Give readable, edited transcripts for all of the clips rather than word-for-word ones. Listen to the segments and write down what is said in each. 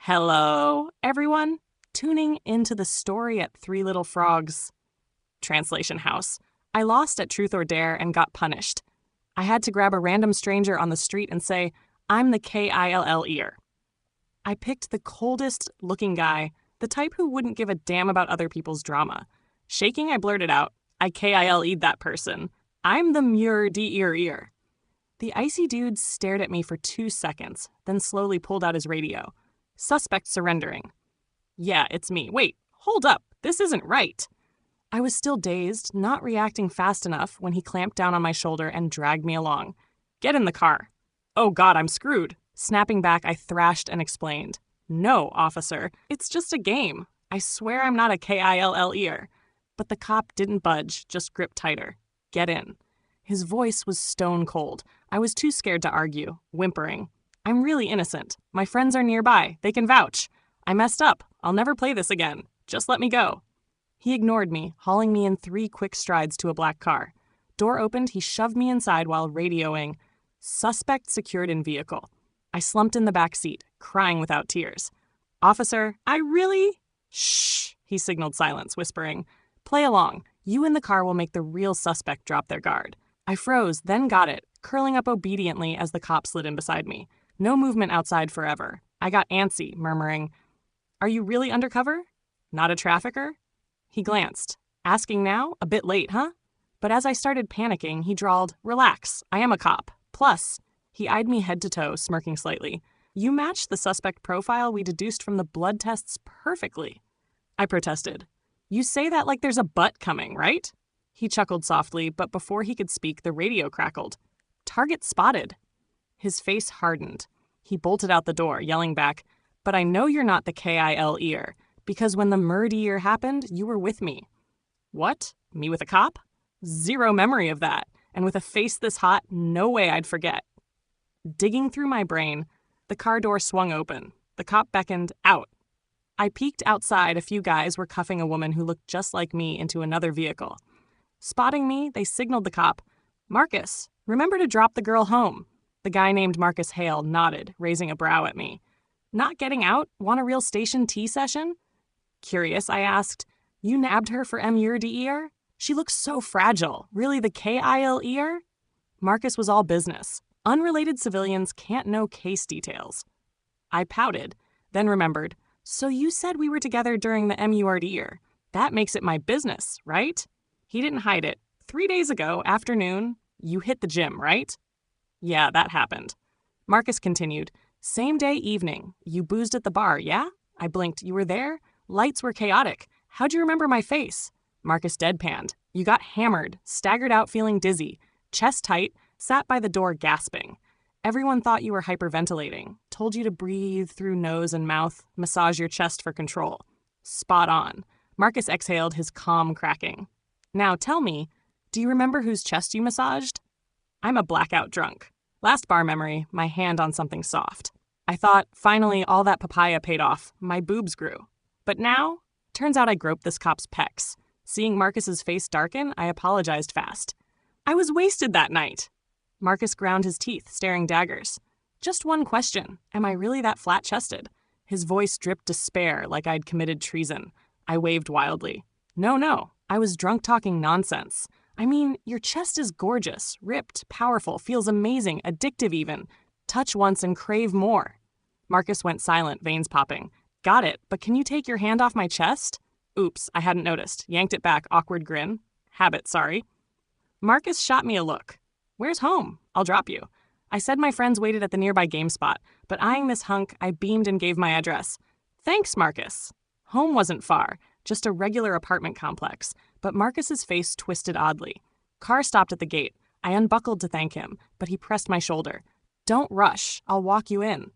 Hello, everyone. Tuning into the story at Three Little Frogs Translation House. I lost at Truth or Dare and got punished. I had to grab a random stranger on the street and say, I'm the KILL-ear. I picked the coldest-looking guy, the type who wouldn't give a damn about other people's drama. Shaking, I blurted out, I KILE'd that person. I'm the Muir-D-ear-ear. The icy dude stared at me for 2 seconds, then slowly pulled out his radio. Suspect surrendering. Yeah, it's me. Wait, hold up. This isn't right. I was still dazed, not reacting fast enough when he clamped down on my shoulder and dragged me along. Get in the car. Oh God, I'm screwed. Snapping back, I thrashed and explained. No, officer. It's just a game. I swear I'm not a KILL-ear. But the cop didn't budge, just gripped tighter. Get in. His voice was stone cold. I was too scared to argue, whimpering. I'm really innocent. My friends are nearby. They can vouch. I messed up. I'll never play this again. Just let me go. He ignored me, hauling me in 3 quick strides to a black car. Door opened, he shoved me inside while radioing, suspect secured in vehicle. I slumped in the back seat, crying without tears. Officer, I really... Shh, he signaled silence, whispering. Play along. You in the car will make the real suspect drop their guard. I froze, then got it, curling up obediently as the cop slid in beside me. No movement outside forever. I got antsy, murmuring, Are you really undercover? Not a trafficker? He glanced. Asking now? A bit late, huh? But as I started panicking, he drawled, Relax, I am a cop. Plus, he eyed me head to toe, smirking slightly. You match the suspect profile we deduced from the blood tests perfectly. I protested. You say that like there's a butt coming, right? He chuckled softly, but before he could speak, the radio crackled. Target spotted. His face hardened. He bolted out the door, yelling back, But I know you're not the KIL-ear, because when the murder happened, you were with me. What? Me with a cop? Zero memory of that, and with a face this hot, no way I'd forget. Digging through my brain, the car door swung open. The cop beckoned, Out. I peeked outside. A few guys were cuffing a woman who looked just like me into another vehicle. Spotting me, they signaled the cop, Marcus, remember to drop the girl home. The guy named Marcus Hale nodded, raising a brow at me. Not getting out? Want a real station tea session? Curious, I asked. You nabbed her for Muir-D-ear? She looks so fragile. Really the KIL-ear? Marcus was all business. Unrelated civilians can't know case details. I pouted, then remembered. So you said we were together during the Muir-D-ear. That makes it my business, right? He didn't hide it. 3 days ago, afternoon, you hit the gym, right? Yeah, that happened. Marcus continued. Same day evening. You boozed at the bar, yeah? I blinked. You were there? Lights were chaotic. How'd you remember my face? Marcus deadpanned. You got hammered, staggered out feeling dizzy, chest tight, sat by the door gasping. Everyone thought you were hyperventilating, told you to breathe through nose and mouth, massage your chest for control. Spot on. Marcus exhaled, his calm cracking. Now tell me, do you remember whose chest you massaged? I'm a blackout drunk. Last bar memory, my hand on something soft. I thought, finally, all that papaya paid off. My boobs grew. But now, turns out I groped this cop's pecs. Seeing Marcus's face darken, I apologized fast. I was wasted that night. Marcus ground his teeth, staring daggers. Just one question. Am I really that flat-chested? His voice dripped despair like I'd committed treason. I waved wildly. No. I was drunk talking nonsense. I mean, your chest is gorgeous, ripped, powerful, feels amazing, addictive even. Touch once and crave more. Marcus went silent, veins popping. Got it, but can you take your hand off my chest? Oops, I hadn't noticed. Yanked it back, awkward grin. Habit, sorry. Marcus shot me a look. Where's home? I'll drop you. I said my friends waited at the nearby game spot, but eyeing this hunk, I beamed and gave my address. Thanks, Marcus. Home wasn't far, just a regular apartment complex, but Marcus's face twisted oddly. Car stopped at the gate. I unbuckled to thank him, but he pressed my shoulder. Don't rush. I'll walk you in.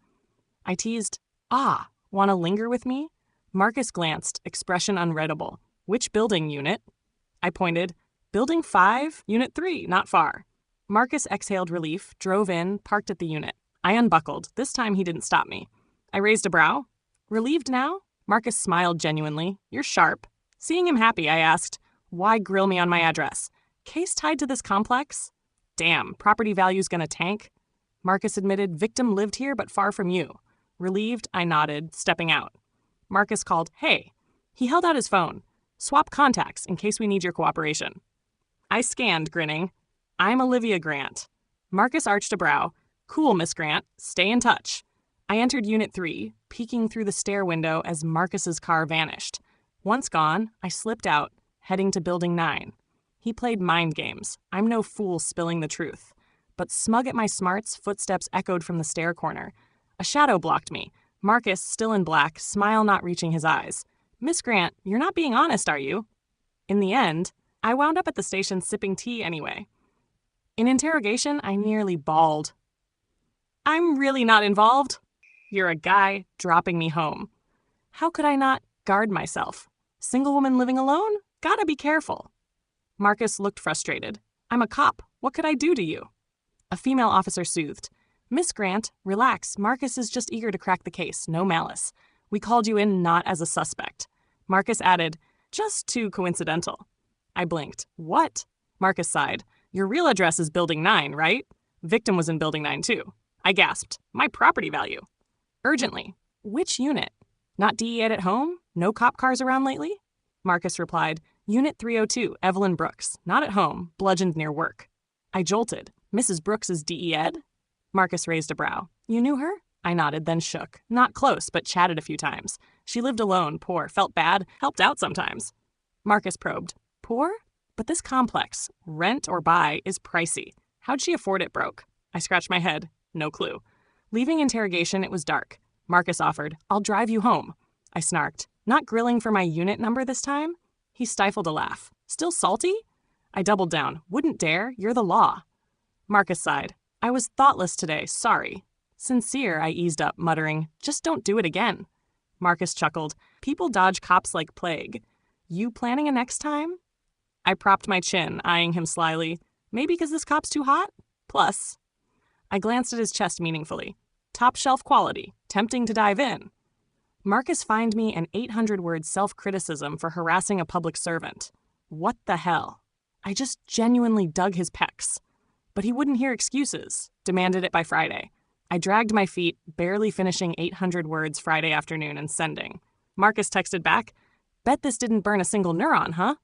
I teased, want to linger with me? Marcus glanced, expression unreadable. Which building unit? I pointed. Building 5, Unit 3, not far. Marcus exhaled relief, drove in, parked at the unit. I unbuckled. This time he didn't stop me. I raised a brow. Relieved now? Marcus smiled genuinely. You're sharp. Seeing him happy, I asked, why grill me on my address? Case tied to this complex? Damn, property value's gonna tank. Marcus admitted, victim lived here but far from you. Relieved, I nodded, stepping out. Marcus called, "Hey." He held out his phone. "Swap contacts in case we need your cooperation." I scanned, grinning. "I'm Olivia Grant." Marcus arched a brow. "Cool, Miss Grant. Stay in touch." I entered Unit 3, peeking through the stair window as Marcus's car vanished. Once gone, I slipped out, heading to Building 9. He played mind games. I'm no fool spilling the truth. But smug at my smarts, footsteps echoed from the stair corner. A shadow blocked me. Marcus, still in black, smile not reaching his eyes. "Miss Grant, you're not being honest, are you?" In the end, I wound up at the station sipping tea anyway. In interrogation, I nearly bawled. "I'm really not involved." "You're a guy dropping me home." How could I not guard myself? Single woman living alone? Gotta be careful. Marcus looked frustrated. "I'm a cop. What could I do to you?" A female officer soothed. "Miss Grant, relax. Marcus is just eager to crack the case, no malice. We called you in not as a suspect." Marcus added, "Just too coincidental." I blinked. "What?" Marcus sighed. "Your real address is Building 9, right?" Victim was in Building 9 too. I gasped. "My property value." Urgently. "Which unit? Not DE8 at home? No cop cars around lately?" Marcus replied, "Unit 302, Evelyn Brooks. Not at home, bludgeoned near work." I jolted. "Mrs. Brooks is DE-Ed?" Marcus raised a brow. "You knew her?" I nodded, then shook. "Not close, but chatted a few times. She lived alone, poor, felt bad, helped out sometimes." Marcus probed. "Poor? But this complex, rent or buy, is pricey. How'd she afford it broke?" I scratched my head. No clue. Leaving interrogation, it was dark. Marcus offered, "I'll drive you home." I snarked. "Not grilling for my unit number this time?" He stifled a laugh. "Still salty?" I doubled down. "Wouldn't dare. You're the law." Marcus sighed. "I was thoughtless today. Sorry." "Sincere," I eased up, muttering, "Just don't do it again." Marcus chuckled. "People dodge cops like plague. You planning a next time?" I propped my chin, eyeing him slyly. "Maybe because this cop's too hot? Plus." I glanced at his chest meaningfully. Top shelf quality. Tempting to dive in. Marcus fined me an 800-word self-criticism for harassing a public servant. What the hell? I just genuinely dug his pecs. But he wouldn't hear excuses. Demanded it by Friday. I dragged my feet, barely finishing 800 words Friday afternoon and sending. Marcus texted back, "Bet this didn't burn a single neuron, huh?"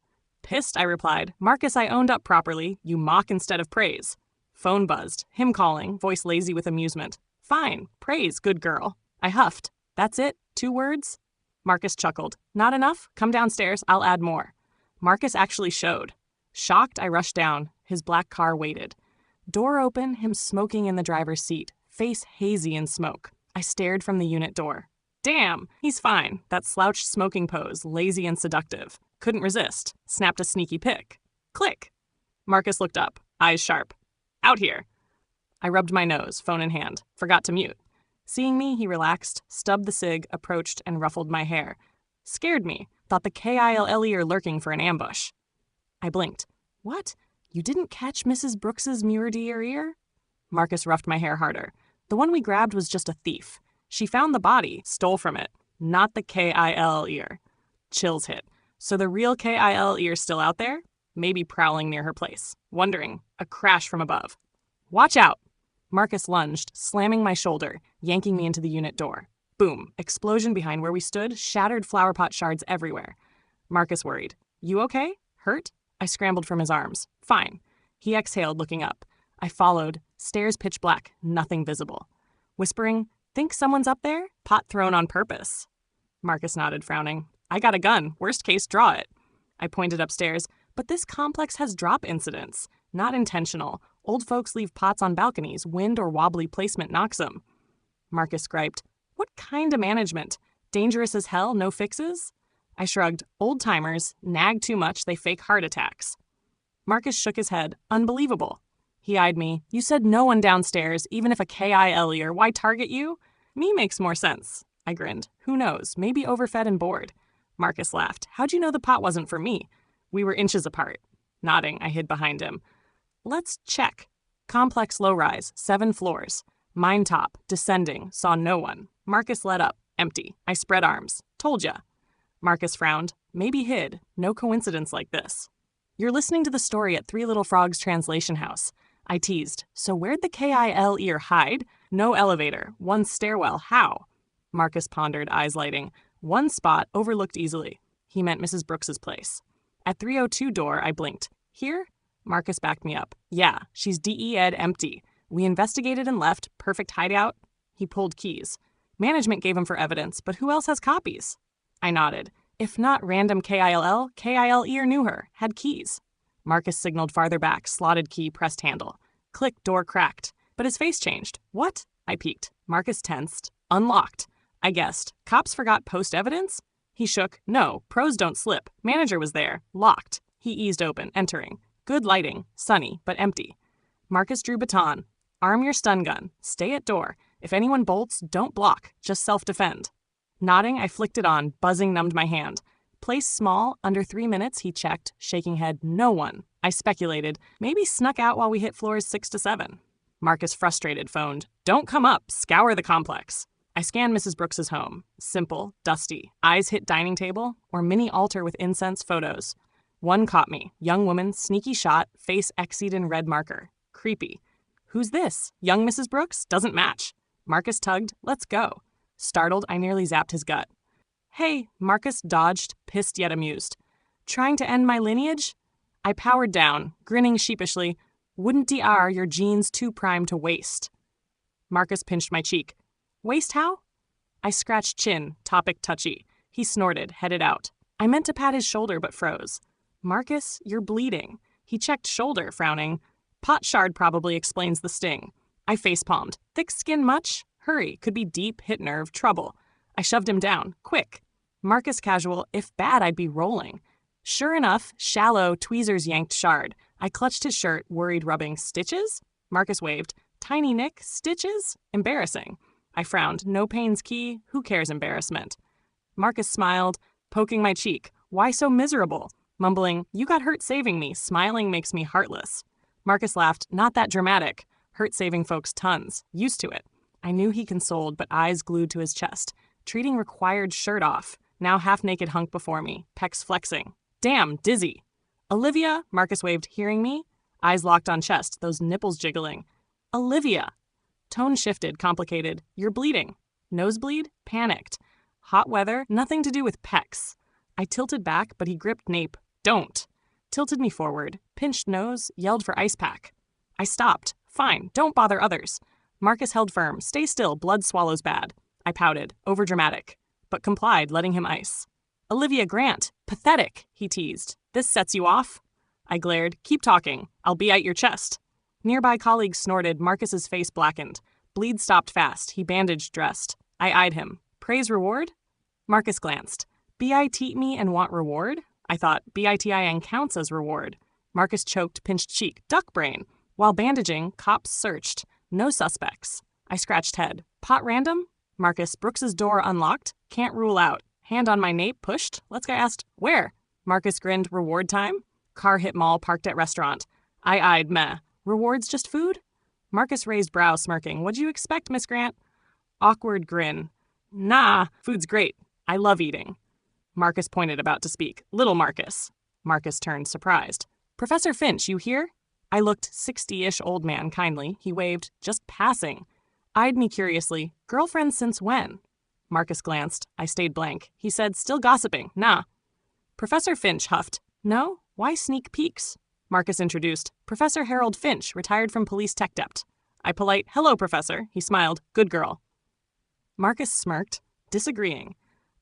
Pissed, I replied, "Marcus, I owned up properly. You mock instead of praise." Phone buzzed. Him calling, voice lazy with amusement. "Fine. Praise, good girl." I huffed. "That's it? 2 words?" Marcus chuckled. "Not enough? Come downstairs. I'll add more." Marcus actually showed. Shocked, I rushed down. His black car waited. Door open, him smoking in the driver's seat, face hazy in smoke. I stared from the unit door. Damn, he's fine. That slouched smoking pose, lazy and seductive. Couldn't resist. Snapped a sneaky pic. Click. Marcus looked up, eyes sharp. "Out here." I rubbed my nose, phone in hand. Forgot to mute. Seeing me, he relaxed, stubbed the cig, approached, and ruffled my hair. Scared me. Thought the KILLE are lurking for an ambush. I blinked. "What? You didn't catch Mrs. Brooks's murder ear?" Marcus roughed my hair harder. "The one we grabbed was just a thief. She found the body, stole from it. Not the KILL ear." Chills hit. So the real KIL ear's still out there? Maybe prowling near her place. Wondering. A crash from above. "Watch out!" Marcus lunged, slamming my shoulder, yanking me into the unit door. Boom. Explosion behind where we stood, shattered flowerpot shards everywhere. Marcus worried. "You okay? Hurt?" I scrambled from his arms. "Fine." He exhaled, looking up. I followed. Stairs pitch black, nothing visible. Whispering, "Think someone's up there? Pot thrown on purpose." Marcus nodded, frowning. "I got a gun. Worst case, draw it." I pointed upstairs. "But this complex has drop incidents. Not intentional. Old folks leave pots on balconies. Wind or wobbly placement knocks them." Marcus griped. "What kind of management? Dangerous as hell, no fixes?" I shrugged. "Old-timers. Nag too much, they fake heart attacks." Marcus shook his head. "Unbelievable." He eyed me. "You said no one downstairs, even if a KILE, why target you?" "Me makes more sense." I grinned. "Who knows? Maybe overfed and bored." Marcus laughed. "How'd you know the pot wasn't for me?" We were inches apart. Nodding, I hid behind him. "Let's check." Complex low-rise, 7 floors. Mine top, descending, saw no one. Marcus led up, empty. I spread arms. "Told ya." Marcus frowned. "Maybe hid. No coincidence like this." "You're listening to the story at Three Little Frogs Translation House." I teased. "So where'd the KIL ear hide? No elevator. One stairwell. How?" Marcus pondered, eyes lighting. One spot overlooked easily. He meant Mrs. Brooks's place. At 302 door, I blinked. Here? Marcus backed me up. Yeah, she's DE-ed empty. We investigated and left. Perfect hideout. He pulled keys. Management gave him for evidence, but who else has copies? I nodded. If not random KILL, KILE or knew her, had keys. Marcus signaled farther back, slotted key, pressed handle. Click, door cracked. But his face changed. What? I peeked. Marcus tensed. Unlocked. I guessed. Cops forgot post-evidence? He shook. No, pros don't slip. Manager was there. Locked. He eased open, entering. Good lighting. Sunny, but empty. Marcus drew baton. Arm your stun gun. Stay at door. If anyone bolts, don't block. Just self-defend. Nodding, I flicked it on. Buzzing numbed my hand. Place small. Under 3 minutes, he checked, shaking head. No one. I speculated. Maybe snuck out while we hit floors 6 to 7. Marcus, frustrated, phoned. Don't come up. Scour the complex. I scanned Mrs. Brooks's home. Simple, dusty. Eyes hit dining table or mini altar with incense photos. One caught me. Young woman, sneaky shot, face X'd in red marker. Creepy. Who's this? Young Mrs. Brooks? Doesn't match. Marcus tugged. Let's go. Startled, I nearly zapped his gut. Hey, Marcus dodged, pissed yet amused. Trying to end my lineage? I powered down, grinning sheepishly. Wouldn't DR your genes too prime to waste? Marcus pinched my cheek. Waste how? I scratched chin, topic touchy. He snorted, headed out. I meant to pat his shoulder but froze. Marcus, you're bleeding. He checked shoulder, frowning. Pot shard probably explains the sting. I facepalmed. Thick skin much? Hurry, could be deep, hit nerve, trouble. I shoved him down. Quick. Marcus casual, if bad I'd be rolling. Sure enough, shallow, tweezers yanked shard. I clutched his shirt, worried rubbing. Stitches? Marcus waved. Tiny nick, stitches? Embarrassing. I frowned. No pain's key. Who cares embarrassment? Marcus smiled, poking my cheek. Why so miserable? Mumbling, you got hurt saving me. Smiling makes me heartless. Marcus laughed. Not that dramatic. Hurt saving folks tons. Used to it. I knew he consoled, but eyes glued to his chest. Treating required shirt off. Now half-naked hunk before me. Pecs flexing. Damn, dizzy. Olivia, Marcus waved, hearing me? Eyes locked on chest, those nipples jiggling. Olivia. Tone shifted, complicated. You're bleeding. Nosebleed? Panicked. Hot weather? Nothing to do with pecs. I tilted back, but he gripped nape. Don't. Tilted me forward. Pinched nose, yelled for ice pack. I stopped. Fine, don't bother others. Marcus held firm. Stay still, blood swallows bad. I pouted, overdramatic, but complied, letting him ice. Olivia Grant. Pathetic, he teased. This sets you off? I glared. Keep talking. I'll be at your chest. Nearby colleagues snorted. Marcus's face blackened. Bleed stopped fast. He bandaged, dressed. I eyed him. Praise reward? Marcus glanced. BIT me and want reward? I thought BITIN counts as reward. Marcus choked, pinched cheek. Duck brain. While bandaging, cops searched. No suspects. I scratched head. Pot random? Marcus, Brooks's door unlocked. Can't rule out. Hand on my nape, pushed. Let's go asked, where? Marcus grinned, reward time? Car hit mall, parked at restaurant. I eyed, meh. Rewards just food? Marcus raised brow, smirking. What'd you expect, Miss Grant? Awkward grin. Nah, food's great. I love eating. Marcus pointed, about to speak. Little Marcus. Marcus turned, surprised. Professor Finch, you here? I looked 60-ish old man kindly. He waved, just passing. Eyed me curiously. Girlfriend since when? Marcus glanced. I stayed blank. He said, still gossiping. Nah. Professor Finch huffed. No? Why sneak peeks? Marcus introduced. Professor Harold Finch, retired from police tech dept. I polite, hello, Professor. He smiled. Good girl. Marcus smirked, disagreeing.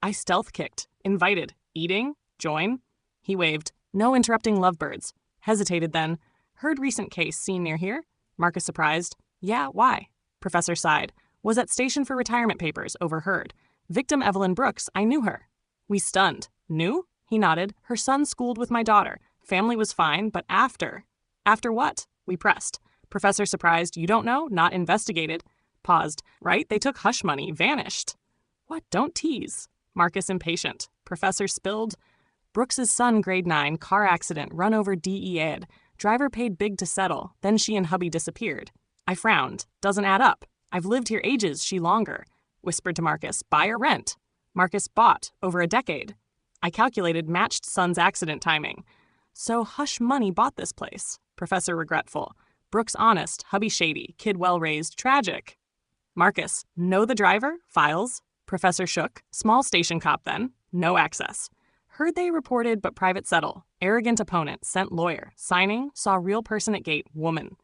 I stealth kicked. Invited. Eating? Join? He waved. No interrupting lovebirds. Hesitated then. Heard recent case seen near here? Marcus surprised. Yeah, why? Professor sighed. Was at station for retirement papers, overheard. Victim Evelyn Brooks, I knew her. We stunned. Knew? He nodded. Her son schooled with my daughter. Family was fine, but after. After what? We pressed. Professor surprised. You don't know? Not investigated. Paused. Right? They took hush money. Vanished. What? Don't tease. Marcus impatient. Professor spilled. Brooks's son, grade 9, car accident, run over DE-ed. Driver paid big to settle. Then she and hubby disappeared. I frowned. Doesn't add up. I've lived here ages, she longer. Whispered to Marcus. Buy or rent? Marcus bought. Over a decade. I calculated matched son's accident timing. So hush money bought this place. Professor regretful. Brooks honest. Hubby shady. Kid well raised. Tragic. Marcus. Know the driver? Files? Professor shook. Small station cop then. No access. Heard they reported but private settle. Arrogant opponent. Sent lawyer. Signing. Saw real person at gate. Woman.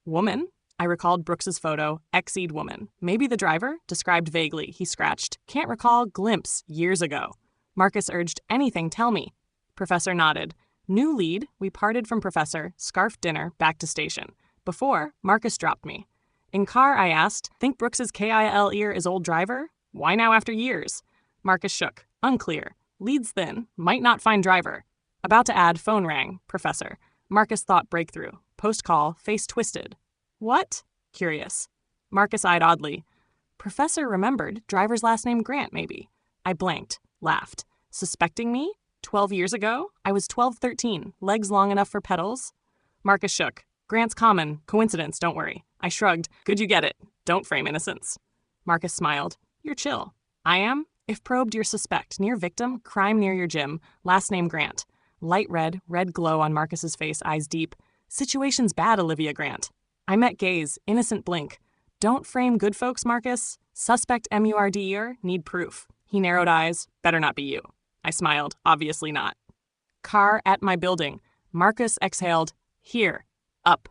Woman? I recalled Brooks's photo. Exceed woman. Maybe the driver? Described vaguely. He scratched. Can't recall. Glimpse. Years ago. Marcus urged. Anything. Tell me. Professor nodded. New lead. We parted from Professor. Scarf dinner. Back to station. Before, Marcus dropped me. In car, I asked, think Brooks's KIL ear is old driver? Why now after years? Marcus shook. Unclear. Leads thin. Might not find driver. About to add, phone rang. Professor. Marcus thought breakthrough. Post call, face twisted. What? Curious. Marcus eyed oddly. Professor remembered. Driver's last name Grant, maybe. I blanked. Laughed. Suspecting me? 12 years ago? I was 12-13. Legs long enough for pedals? Marcus shook. Grant's common. Coincidence, don't worry. I shrugged. Good you get it. Don't frame innocence. Marcus smiled. You're chill. I am? If probed, you're suspect. Near victim, crime near your gym. Last name Grant. Light red, red glow on Marcus's face, eyes deep. Situation's bad, Olivia Grant. I met gaze, innocent blink. Don't frame good folks, Marcus. Suspect MURDer, need proof. He narrowed eyes. Better not be you. I smiled. Obviously not. Car at my building. Marcus exhaled. Here. Up.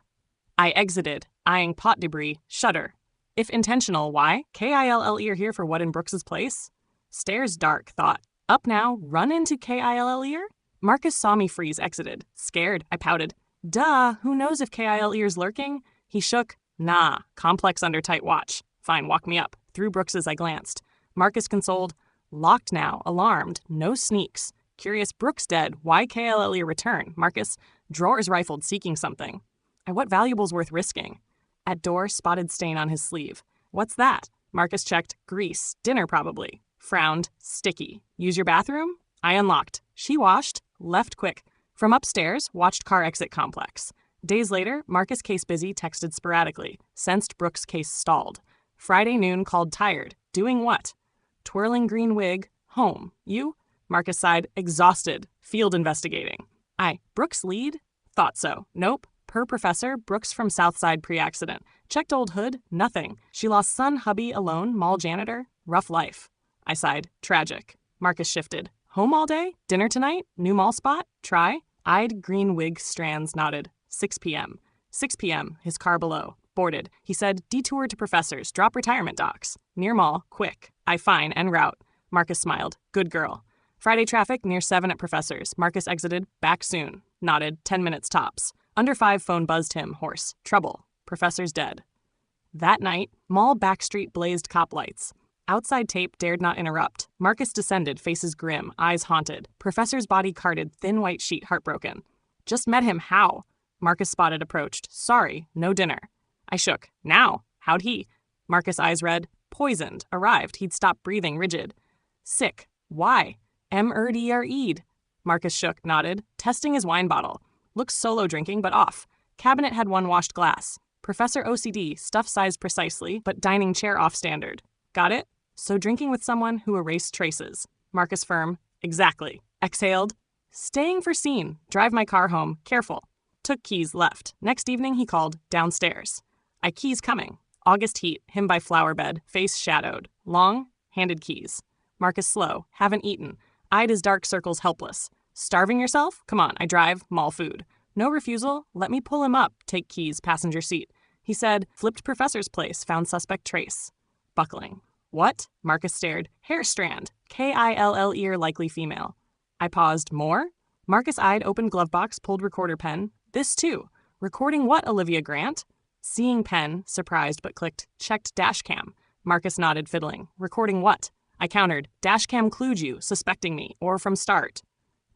I exited, eyeing pot debris, shudder. If intentional, why? KILL ear here for what in Brooks's place? Stairs dark, thought. Up now, run into KILL ear? Marcus saw me freeze, exited. Scared, I pouted. Duh, who knows if KIL ear's lurking? He shook. Nah, complex under tight watch. Fine, walk me up. Through Brooks's I glanced. Marcus consoled. Locked now, alarmed, no sneaks. Curious, Brooks dead. Why KIL ear return? Marcus, drawers rifled, seeking something. At what valuable's worth risking? At door, spotted stain on his sleeve. What's that? Marcus checked. Grease. Dinner, probably. Frowned. Sticky. Use your bathroom? I unlocked. She washed. Left quick. From upstairs, watched car exit complex. Days later, Marcus case busy, texted sporadically. Sensed Brooks case stalled. Friday noon, called tired. Doing what? Twirling green wig. Home. You? Marcus sighed. Exhausted. Field investigating. Brooks lead? Thought so. Nope. Per professor, Brooks from Southside pre-accident. Checked old hood, nothing. She lost son, hubby, alone, mall janitor. Rough life. I sighed. Tragic. Marcus shifted. Home all day? Dinner tonight? New mall spot? Try? Eyed green wig strands, nodded. 6 p.m. 6 p.m., his car below. Boarded. He said, detour to professors, drop retirement docs. Near mall, quick. I fine, en route. Marcus smiled. Good girl. Friday traffic, near 7 at professors. Marcus exited. Back soon. Nodded. 10 minutes tops. Under 5 phone buzzed him, hoarse. Trouble. Professor's dead. That night, mall backstreet blazed cop lights. Outside tape dared not interrupt. Marcus descended, faces grim, eyes haunted. Professor's body carted, thin white sheet, heartbroken. Just met him, how? Marcus spotted, approached. Sorry, no dinner. I shook. Now? How'd he? Marcus' eyes read. Poisoned. Arrived. He'd stopped breathing, rigid. Sick. Why? MRDRE'd. Marcus shook, nodded. Testing his wine bottle. Looks solo drinking, but off. Cabinet had one washed glass. Professor OCD, stuff sized precisely, but dining chair off standard. Got it? So drinking with someone who erased traces. Marcus firm. Exactly. Exhaled. Staying for scene. Drive my car home. Careful. Took keys, left. Next evening he called. Downstairs. I keys coming. August heat. Him by flower bed. Face shadowed. Long. Handed keys. Marcus slow. Haven't eaten. Eyed his dark circles helpless. Starving yourself? Come on, I drive, mall food. No refusal? Let me pull him up, take keys, passenger seat. He said, flipped professor's place, found suspect trace. Buckling. What? Marcus stared. Hair strand. KILL ear, likely female. I paused. More? Marcus eyed open glove box, pulled recorder pen. This too. Recording what, Olivia Grant? Seeing pen, surprised but clicked, checked dash cam. Marcus nodded, fiddling. Recording what? I countered. Dash cam clued you, suspecting me, or from start.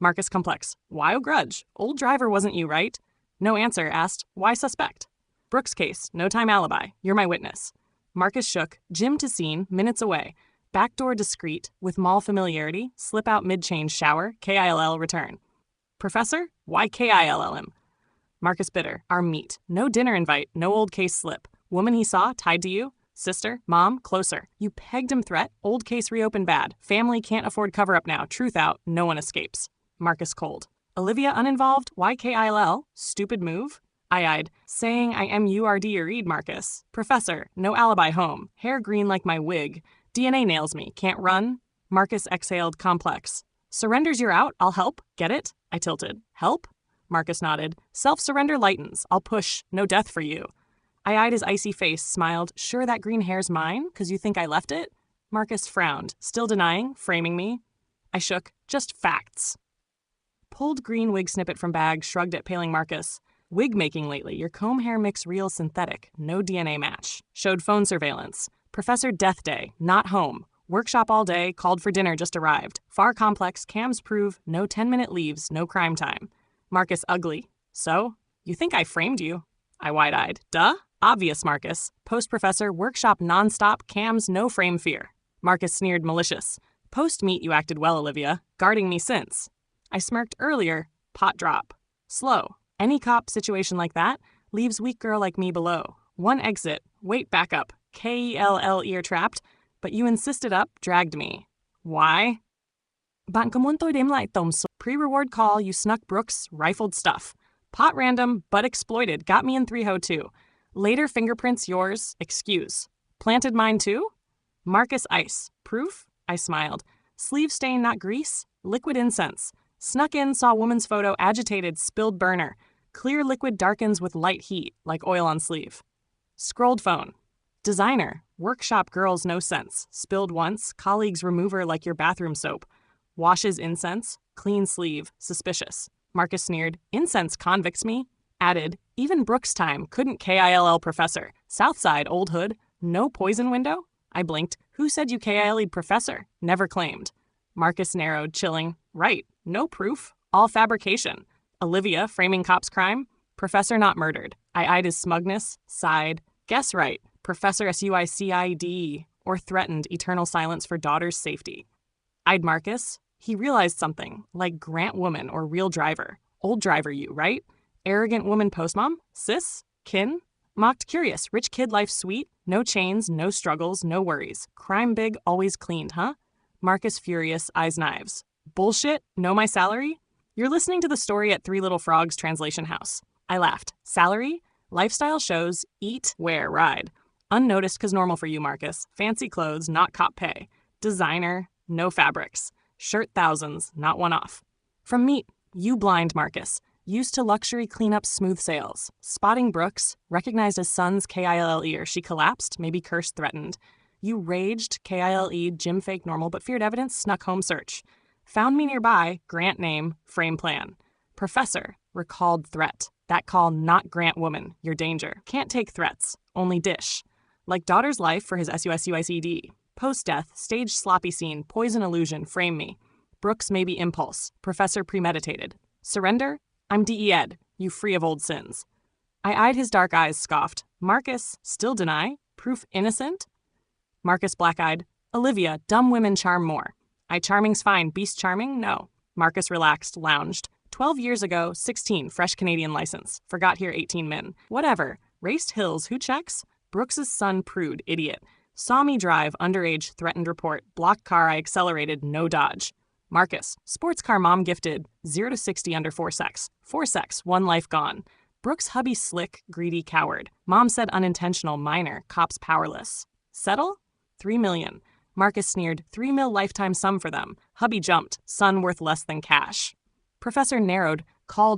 Marcus complex. Why a grudge? Old driver wasn't you, right? No answer, asked, why suspect? Brooks case, no time alibi. You're my witness. Marcus shook, Jim to scene, minutes away. Backdoor discreet, with mall familiarity, slip out mid-change shower, KILL return. Professor? Why KILL him? Marcus bitter, our meet. No dinner invite, no old case slip. Woman he saw, tied to you? Sister? Mom? Closer. You pegged him threat, old case reopened bad. Family can't afford cover-up now, truth out, no one escapes. Marcus cold. Olivia uninvolved? Why KILL? Stupid move? I eyed. Saying I MURD or read, Marcus. Professor, no alibi home. Hair green like my wig. DNA nails me. Can't run. Marcus exhaled, complex. Surrenders you're out. I'll help. Get it? I tilted. Help? Marcus nodded. Self-surrender lightens. I'll push. No death for you. I eyed his icy face, smiled. Sure that green hair's mine? 'Cause you think I left it? Marcus frowned, still denying, framing me. I shook. Just facts. Pulled green wig snippet from bag, shrugged at paling Marcus. Wig making lately. Your comb hair mix real synthetic. No DNA match. Showed phone surveillance. Professor Death Day. Not home. Workshop all day. Called for dinner. Just arrived. Far complex. Cams prove. No 10-minute leaves. No crime time. Marcus ugly. So? You think I framed you? I wide-eyed. Duh? Obvious, Marcus. Post-professor. Workshop non-stop. Cams no frame fear. Marcus sneered malicious. Post-meet you acted well, Olivia. Guarding me since. I smirked earlier. Pot drop. Slow. Any cop situation like that leaves weak girl like me below. One exit. Wait, back up. KELL ear trapped. But you insisted up, dragged me. Why? Pre-reward call, you snuck Brooks, rifled stuff. Pot random, but exploited. Got me in 302. Later fingerprints yours, excuse. Planted mine too? Marcus ice. Proof? I smiled. Sleeve stain, not grease? Liquid incense. Snuck in, saw woman's photo, agitated, spilled burner. Clear liquid darkens with light heat, like oil on sleeve. Scrolled phone. Designer. Workshop girls no sense. Spilled once, colleagues remover like your bathroom soap. Washes incense. Clean sleeve. Suspicious. Marcus sneered. Incense convicts me. Added. Even Brooks time. Couldn't KILL professor. Southside, old hood. No poison window? I blinked. Who said you KIL'd professor? Never claimed. Marcus narrowed, chilling. Right. No proof. All fabrication. Olivia, framing cop's crime. Professor not murdered. I eyed his smugness, sighed. Guess right. Professor SUICID. Or threatened eternal silence for daughter's safety. Eyed Marcus. He realized something, like Grant woman or real driver. Old driver you, right? Arrogant woman postmom? Sis? Kin? Mocked curious. Rich kid life sweet? No chains, no struggles, no worries. Crime big, always cleaned, huh? Marcus furious, eyes knives. Bullshit? Know my salary? You're listening to the story at Three Little Frogs Translation House. I laughed. Salary? Lifestyle shows, eat, wear, ride. Unnoticed 'cause normal for you, Marcus. Fancy clothes, not cop pay. Designer, no fabrics. Shirt thousands, not one off. From meat, you blind, Marcus. Used to luxury cleanup smooth sails. Spotting Brooks, recognized as son's KILL ear. She collapsed, maybe curse threatened. You raged, KILE, gym fake normal, but feared evidence, snuck home search. Found me nearby, grant name, frame plan. Professor, recalled threat. That call not grant woman, your danger. Can't take threats, only dish. Like daughter's life for his SUICID. Post-death, stage sloppy scene, poison illusion, frame me. Brooks maybe impulse, professor premeditated. Surrender? I'm DE Ed, you free of old sins. I eyed his dark eyes, scoffed. Marcus, still deny? Proof innocent? Marcus black-eyed. Olivia, dumb women charm more. I charming's fine, beast charming? No. Marcus relaxed, lounged. 12 years ago, 16, fresh Canadian license. Forgot here 18 min. Whatever. Raced hills, who checks? Brooks's son prude, idiot. Saw me drive, underage, threatened report. Blocked car, I accelerated, no dodge. Marcus, sports car mom gifted, 0 to 60 under 4 sex. 4 sex, 1 life gone. Brooks hubby slick, greedy coward. Mom said unintentional, minor, cops powerless. Settle? 3 million. Marcus sneered, 3 mil lifetime sum for them. Hubby jumped, son worth less than cash. Professor narrowed,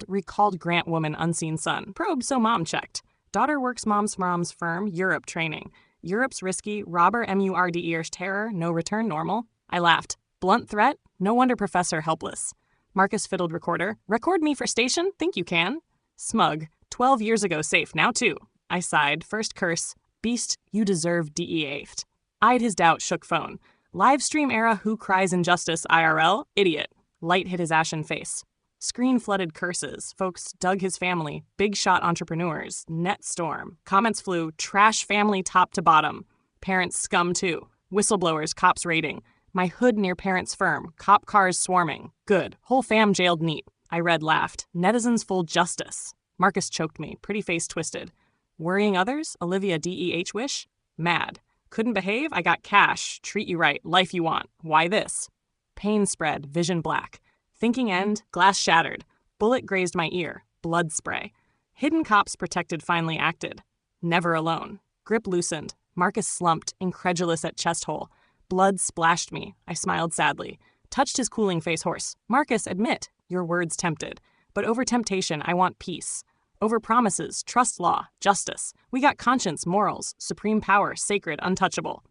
recalled grant woman unseen son. Probe so mom checked. Daughter works mom's firm, Europe training. Europe's risky, robber MURD terror, no return normal. I laughed. Blunt threat? No wonder professor helpless. Marcus fiddled recorder. Record me for station? Think you can? Smug. 12 years ago safe, now too. I sighed, first curse. Beast, you deserve DE8th. Eyed his doubt, shook phone. Live stream era who cries injustice IRL? Idiot. Light hit his ashen face. Screen flooded curses. Folks dug his family. Big shot entrepreneurs. Net storm. Comments flew. Trash family top to bottom. Parents scum too. Whistleblowers, cops raiding. My hood near parents' firm. Cop cars swarming. Good. Whole fam jailed neat. I read, laughed. Netizens full justice. Marcus choked me. Pretty face twisted. Worrying others? Olivia DEH wish? Mad. Couldn't behave? I got cash. Treat you right. Life you want. Why this? Pain spread. Vision black. Thinking end. Glass shattered. Bullet grazed my ear. Blood spray. Hidden cops protected finally acted. Never alone. Grip loosened. Marcus slumped, incredulous at chest hole. Blood splashed me. I smiled sadly. Touched his cooling face hoarse. Marcus, admit. Your words tempted. But over temptation, I want peace. Over promises, trust law, justice. We got conscience, morals, supreme power, sacred, untouchable.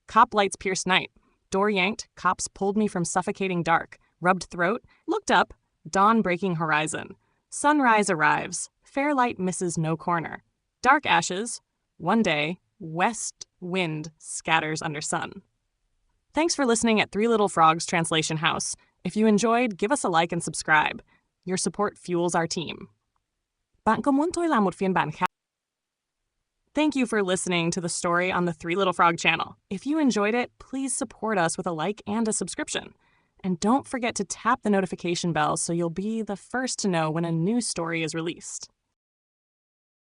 Cop lights pierced night. Door yanked, cops pulled me from suffocating dark. Rubbed throat, looked up. Dawn breaking horizon. Sunrise arrives. Fair light misses no corner. Dark ashes. One day, west wind scatters under sun. Thanks for listening at Three Little Frogs Translation House. If you enjoyed, give us a like and subscribe. Your support fuels our team. Bạn có muốn tôi làm một phiên bản khác? Thank you for listening to the story on the Three Little Frog channel. If you enjoyed it, please support us with a like and a subscription. And don't forget to tap the notification bell so you'll be the first to know when a new story is released.